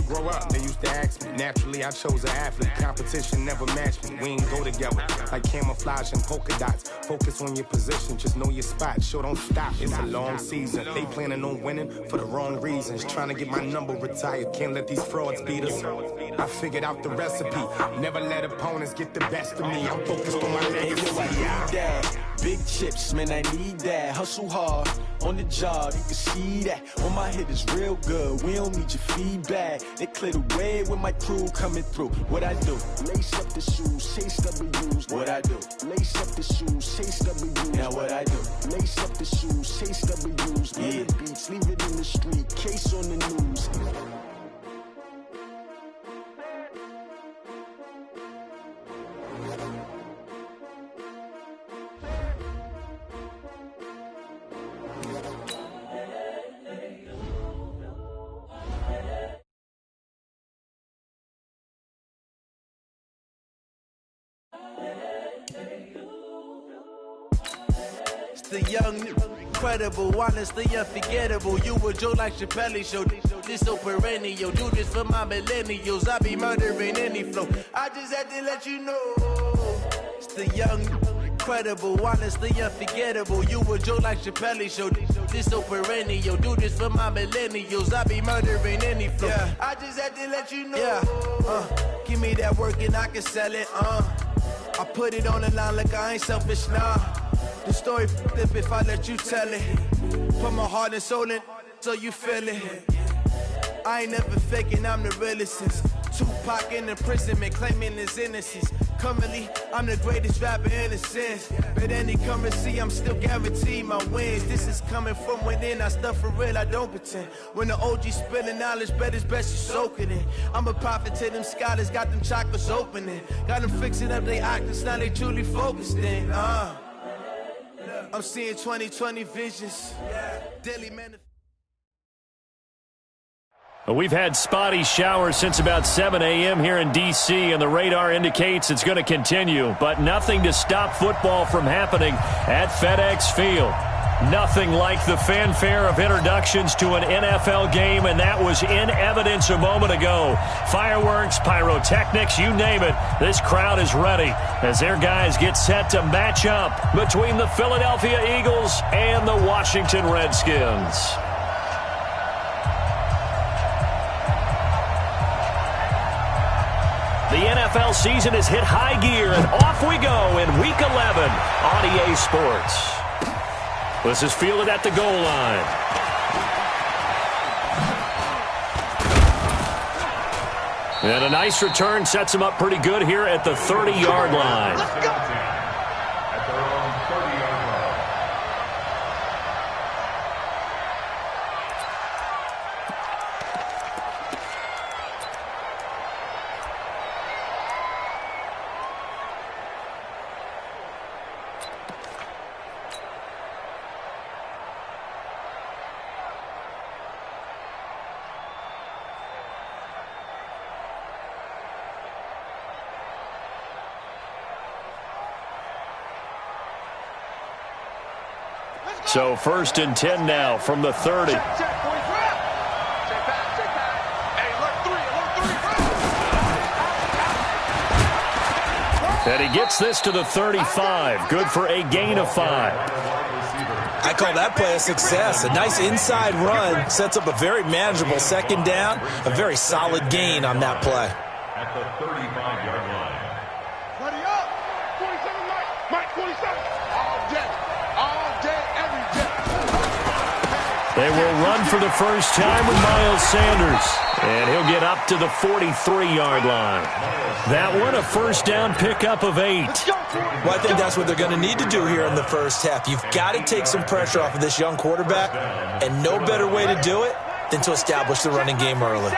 grow up, they used to ask me. Naturally, I chose an athlete. Competition never matched me. We ain't go together like camouflage and polka dots. Focus on your position, just know your spot. Sure, don't stop. It's a long season. They planning on winning for the wrong reasons. Trying to get my number retired. Can't let these frauds beat us. I figured out the recipe. Never let opponents get the best of me. I'm focused on my legacy. Big chips, man, I need that. Hustle hard on the job, you can see that. On my head is real good. We don't need your feedback. They clear the way with my crew coming through. What I do? Lace up the shoes, chase W's. What I do? Lace up the shoes, chase W's. Now what I do? Lace up the shoes, chase W's. Yeah. Beats, leave it in the street. Case on the news. The young, incredible, honestly unforgettable. You were Joe like Chappelle show. This so perennial. Do this for my millennials. I be murdering any flow. I just had to let you know. It's the young, incredible, honestly unforgettable. You were Joe like Chappelle show. This so perennial. Do this for my millennials. I be murdering any flow. Yeah. I just had to let you know. Yeah. Give me that work and I can sell it. I put it on the line like I ain't selfish, nah. The story flip if I let you tell it. Put my heart and soul in so you feel it. I ain't never faking, I'm the realest since Tupac in imprisonment, claiming his innocence. Currently, I'm the greatest rapper in a sense. But any currency, I'm still guaranteed my wins. This is coming from within, I stuff for real, I don't pretend. When the OG spilling knowledge, bet it's best you soak it in. I'm a prophet to them scholars, got them chakras opening. Got them fixing up they octaves, now they truly focused in. I'm seeing 2020 visions. Daily manifest. We've had spotty showers since about 7 a.m. here in D.C., and the radar indicates it's going to continue, but nothing to stop football from happening at FedEx Field. Nothing like the fanfare of introductions to an NFL game, and that was in evidence a moment ago. Fireworks, pyrotechnics, you name it. This crowd is ready as their guys get set to match up between the Philadelphia Eagles and the Washington Redskins. The NFL season has hit high gear, and off we go in Week 11 on EA Sports. This is fielded at the goal line. And a nice return sets him up pretty good here at the 30-yard line. Let's go. At their own 30-yard line. So 1st and 10 now from the 30. And he gets this to the 35. Good for a gain of 5. I call that play a success. A nice inside run sets up a very manageable 2nd down. A very solid gain on that play. At the 35-yard line. Ready up. 27, Mike 27. All day. All day, every day. They will run for the first time with Miles Sanders. And he'll get up to the 43-yard line. That one, a first down pickup of 8. Well, I think that's what they're going to need to do here in the first half. You've got to take some pressure off of this young quarterback, and no better way to do it than to establish the running game early.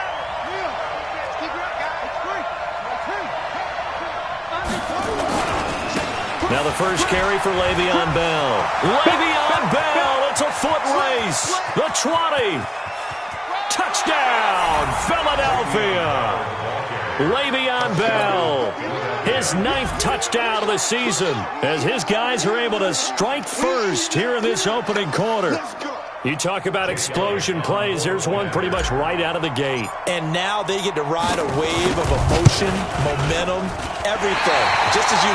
Now the first carry for Le'Veon Bell. Le'Veon Bell, it's a foot race. The 20. Touchdown, Philadelphia. Le'Veon Bell, his 9th touchdown of the season, as his guys are able to strike first here in this opening quarter. You talk about explosion plays. There's one pretty much right out of the gate. And now they get to ride a wave of emotion, momentum, everything. Just as you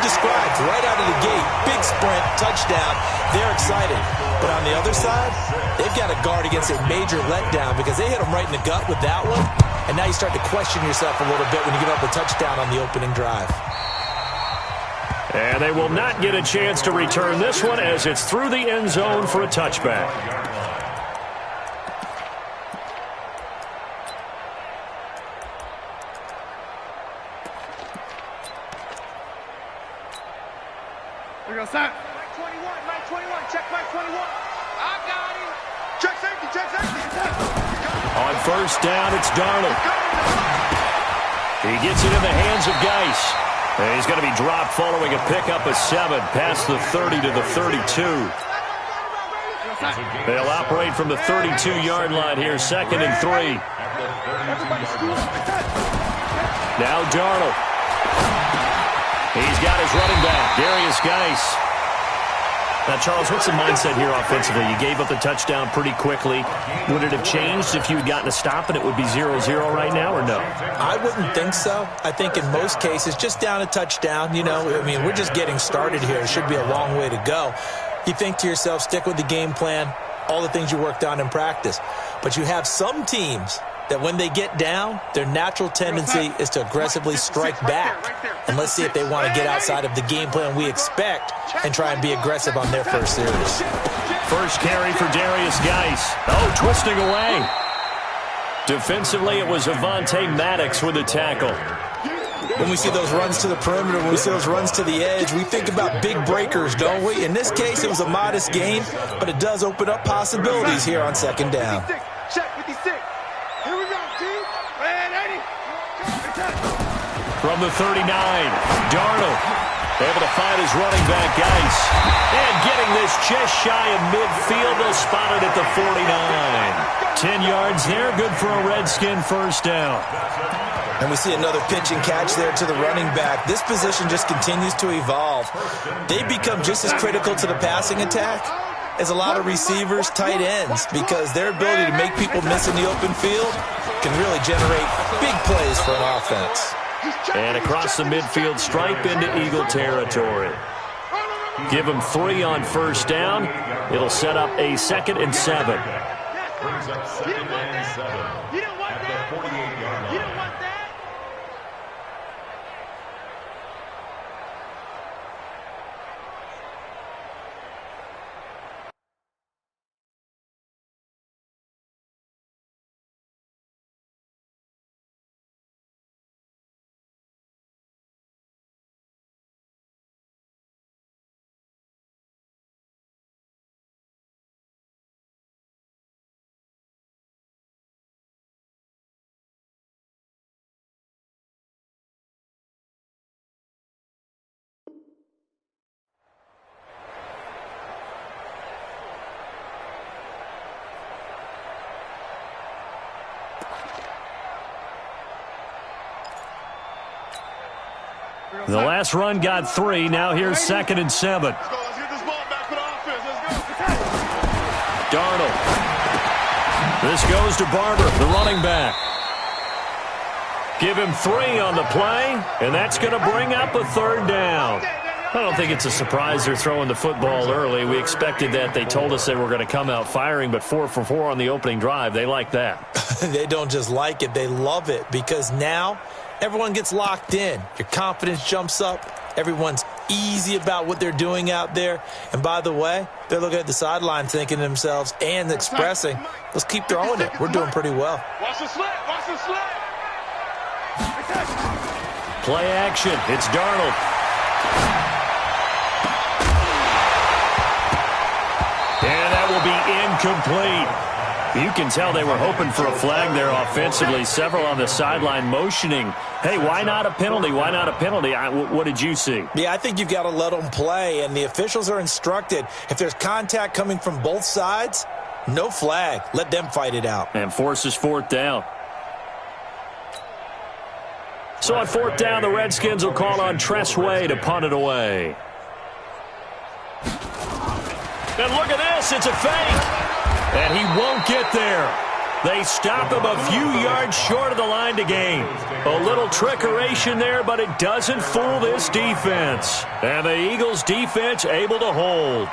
described, right out of the gate. Big sprint, touchdown. They're excited. But on the other side, they've got to guard against a major letdown because they hit them right in the gut with that one. And now you start to question yourself a little bit when you give up a touchdown on the opening drive. And they will not get a chance to return this one as it's through the end zone for a touchback. We're going to stop. Mike 21, check Mike 21. I got him. Check safety. On first down, it's Darnold. He gets it in the hands of Geis. And he's going to be dropped following a pickup of 7 past the 30 to the 32. They'll operate from the 32-yard line here, 2nd and 3. Now Darnold. He's got his running back, Darius Geis. Now, Charles, what's the mindset here offensively? You gave up the touchdown pretty quickly. Would it have changed if you had gotten a stop and it would be 0-0 right now, or no? I wouldn't think so. I think in most cases, just down a touchdown, we're just getting started here. It should be a long way to go. You think to yourself, stick with the game plan, all the things you worked on in practice. But you have some teams that when they get down, their natural tendency is to aggressively strike back. And let's see if they want to get outside of the game plan we expect and try and be aggressive on their first series. First carry for Darius Geis. Oh, twisting away. Defensively, it was Avonte Maddox with a tackle. When we see those runs to the perimeter, when we see those runs to the edge, we think about big breakers, don't we? In this case, it was a modest gain, but it does open up possibilities here on 2nd down. Check 56. Here we go, G. And 80. From the 39, Darnold able to find his running back, Geis. And getting this just shy of midfield, they'll spot it at the 49. 10 yards there, good for a Redskin first down. And we see another pitch and catch there to the running back. This position just continues to evolve. They become just as critical to the passing attack as a lot of receivers, tight ends, because their ability to make people miss in the open field can really generate big plays for an offense. And across the midfield stripe into Eagle territory. Give them 3 on first down. It'll set up a 2nd and 7. Brings up 2nd and 7 at the 48-yard line. The last run got 3. Now here's 2nd and 7. Let's get this ball back for the offense. Let's go. Darnold. This goes to Barber, the running back. Give him 3 on the play, and that's going to bring up a 3rd down. I don't think it's a surprise they're throwing the football early. We expected that. They told us they were going to come out firing, but 4 for 4 on the opening drive. They like that. They don't just like it. They love it because now everyone gets locked in. Your confidence jumps up. Everyone's easy about what they're doing out there. And by the way, they're looking at the sideline thinking to themselves and expressing, let's keep throwing it. We're doing pretty well. Watch the slant. Watch the slant. Play action. It's Darnold. And that will be incomplete. You can tell they were hoping for a flag there offensively. Several on the sideline motioning, hey, why not a penalty? Why not a penalty? What did you see? Yeah, I think you've got to let them play, and the officials are instructed. If there's contact coming from both sides, no flag. Let them fight it out. And forces 4th down. So on 4th down, the Redskins will call on Tressway to punt it away. And look at this. It's a fake. And he won't get there. They stop him a few yards short of the line to gain. A little trickeration there, but it doesn't fool this defense. And the Eagles defense able to hold.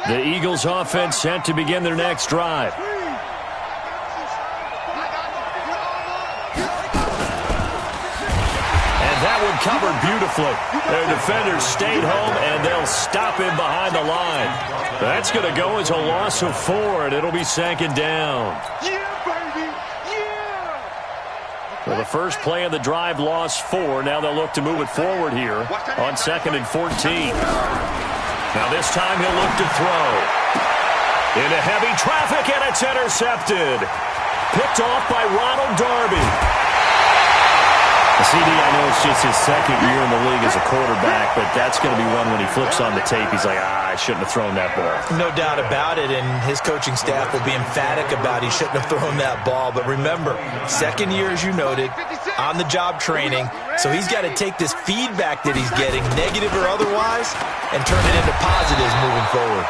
The Eagles offense set to begin their next drive. That one covered beautifully. Their defenders stayed home, and they'll stop him behind the line. That's going to go as a loss of 4, and it'll be 2nd down. Yeah, baby! Yeah! Well, the first play of the drive lost 4. Now they'll look to move it forward here on 2nd and 14. Now this time he'll look to throw. Into heavy traffic, and it's intercepted. Picked off by Ronald Darby. CD, I know it's just his 2nd year in the league as a quarterback, but that's going to be one when he flips on the tape, he's like, I shouldn't have thrown that ball. No doubt about it, and his coaching staff will be emphatic about he shouldn't have thrown that ball. But remember, 2nd year, as you noted, on-the-job training, so he's got to take this feedback that he's getting, negative or otherwise, and turn it into positives moving forward.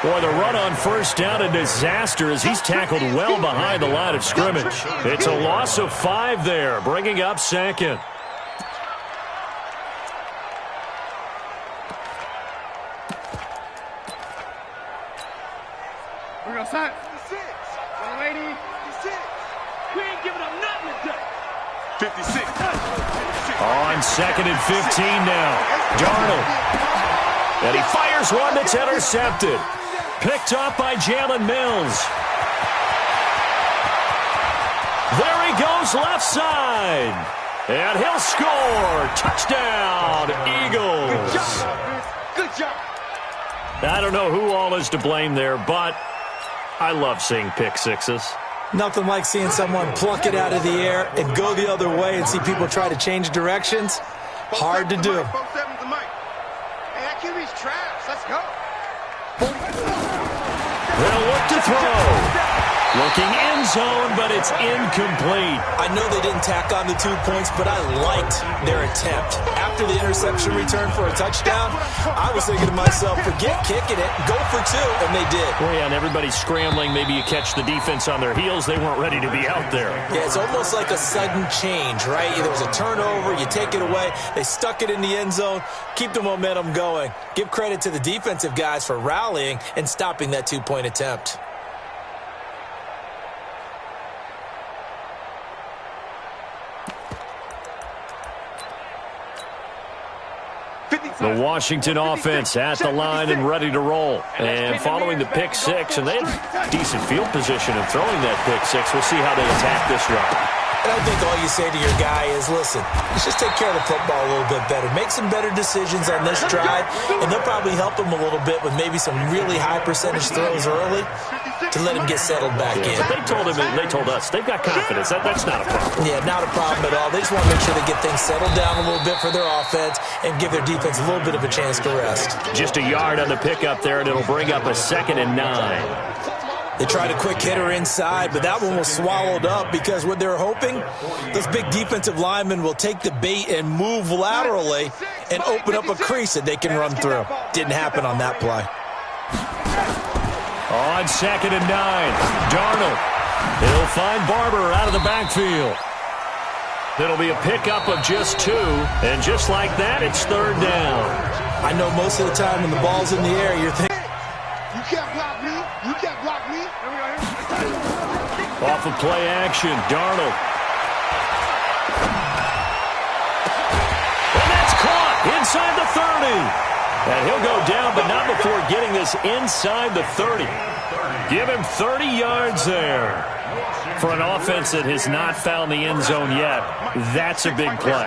Boy, the run on 1st down, a disaster as he's tackled well behind the line of scrimmage. It's a loss of 5 there, bringing up 2nd. We're going to sign 56. Lady, 56. We ain't giving up nothing today. 56. On 2nd and 15 now. Darnold. And he fires one that's intercepted. Picked up by Jalen Mills. There he goes left side. And he'll score. Touchdown, Eagles. Good job. Good job. I don't know who all is to blame there, but I love seeing pick sixes. Nothing like seeing someone pluck it out of the air and go the other way and see people try to change directions. Hard to do. Hey, that QB's trash. Let's go. They'll look to throw. Looking end zone, but it's incomplete. I know they didn't tack on the 2 points, but I liked their attempt. After the interception return for a touchdown, I was thinking to myself, forget kicking it, go for 2, and they did. Well, yeah, and everybody's scrambling. Maybe you catch the defense on their heels. They weren't ready to be out there. Yeah, it's almost like a sudden change, right? There was a turnover, you take it away, they stuck it in the end zone, keep the momentum going. Give credit to the defensive guys for rallying and stopping that 2-point attempt. The Washington offense at the line and ready to roll. And following the pick six, and they had decent field position in throwing that pick six. We'll see how they attack this drive. And I think all you say to your guy is, listen, let's just take care of the football a little bit better. Make some better decisions on this drive, and they'll probably help him a little bit with maybe some really high percentage throws early to let him get settled back in. They told him, and they told us, they've got confidence. That's not a problem. Yeah, not a problem at all. They just want to make sure they get things settled down a little bit for their offense and give their defense a little bit of a chance to rest. Just a yard on the pickup there, and it'll bring up a 2nd and 9. They tried a quick hitter inside, but that one was swallowed up because what they're hoping, those big defensive linemen will take the bait and move laterally and open up a crease that they can run through. Didn't happen on that play. On 2nd and 9, Darnold. He'll find Barber out of the backfield. It'll be a pickup of just 2, and just like that, it's 3rd down. I know most of the time when the ball's in the air, you're thinking, You can't block me. You can't block me. Off of play action, Darnold. And that's caught inside the 30. And he'll go down, but not before getting this inside the 30. Give him 30 yards there. For an offense that has not found the end zone yet, that's a big play.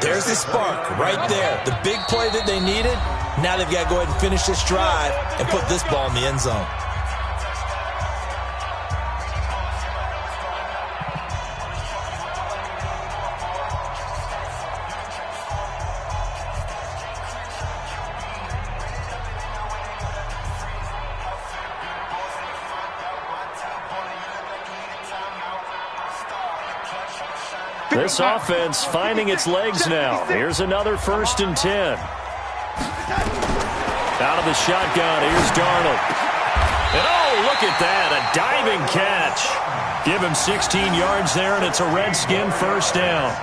There's the spark right there. The big play that they needed. Now they've got to go ahead and finish this drive and put this ball in the end zone. This offense finding its legs now. Here's another 1st and 10. Out of the shotgun, here's Darnold. And oh, look at that, a diving catch. Give him 16 yards there, and it's a Redskin first down.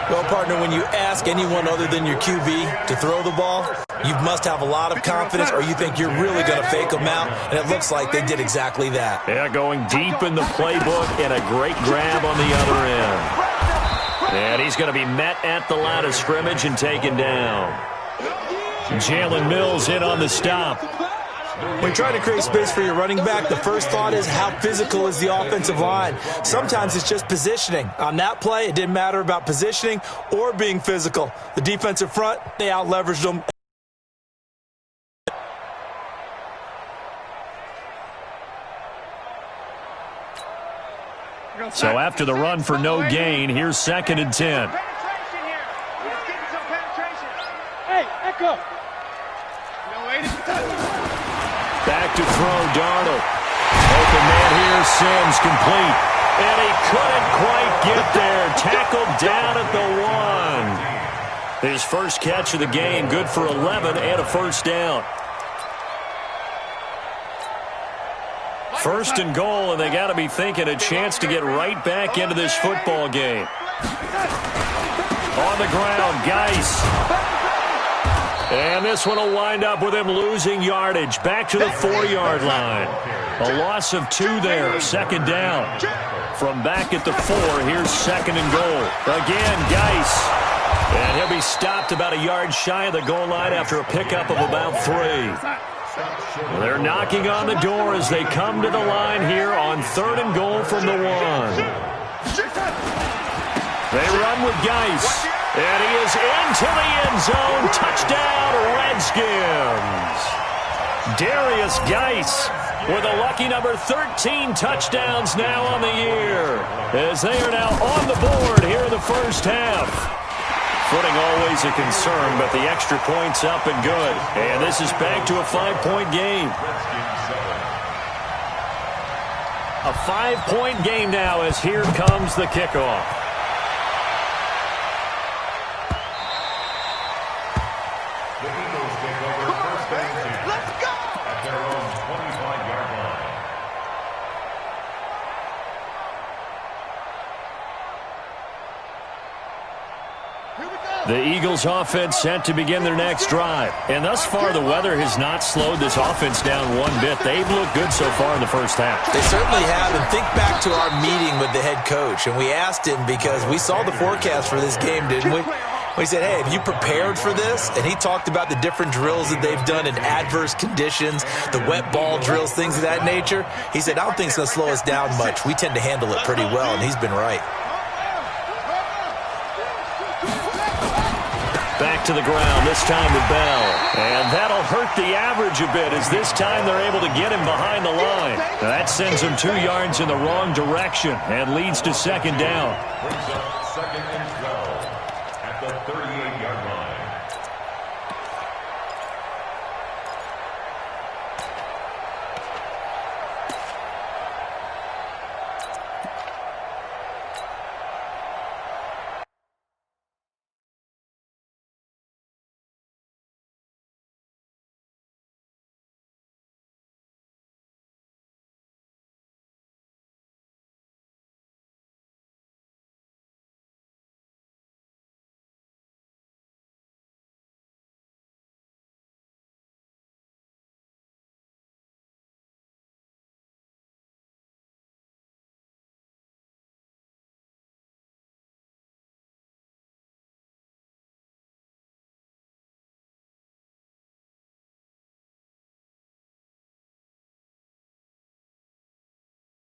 Well, partner, when you ask anyone other than your QB to throw the ball, you must have a lot of confidence, or you think you're really going to fake them out, and it looks like they did exactly that. Yeah, going deep in the playbook, and a great grab on the other end. And he's going to be met at the line of scrimmage and taken down. Jalen Mills in on the stop. When trying to create space for your running back, the first thought is how physical is the offensive line. Sometimes it's just positioning. On that play, it didn't matter about positioning or being physical. The defensive front, they out-leveraged them. So after the run for no gain, here's 2nd and 10. Hey, Echo. Back to throw, Darnold. Open man here, Sims, complete. And he couldn't quite get there. Tackled down at the 1. His first catch of the game, good for 11 and a first down. First and goal, and they got to be thinking a chance to get right back into this football game. On the ground, Geis. And this one will wind up with him losing yardage. Back to the 4-yard line. A loss of 2 there, 2nd down. From back at the 4, here's 2nd and goal. Again, Geis. And he'll be stopped about a yard shy of the goal line after a pickup of about 3. They're knocking on the door as they come to the line here on 3rd and goal from the 1. They run with Geis. And he is into the end zone. Touchdown, Redskins. Darius Geis with a lucky number 13 touchdowns now on the year, as they are now on the board here in the first half. Footing always a concern, but the extra point's up and good. And this is back to a 5-point game. A 5-point game now as here comes the kickoff. The Eagles offense set to begin their next drive. And thus far, the weather has not slowed this offense down one bit. They've looked good so far in the first half. They certainly have. And think back to our meeting with the head coach. And we asked him, because we saw the forecast for this game, didn't we? We said, hey, have you prepared for this? And he talked about the different drills that they've done in adverse conditions, the wet ball drills, things of that nature. He said, I don't think it's going to slow us down much. We tend to handle it pretty well, and he's been right. Back to the ground, this time with Bell. And that'll hurt the average a bit, as this time they're able to get him behind the line. That sends him 2 yards in the wrong direction and leads to 2nd down. Brings up 2nd and 12 at the 38-yard line.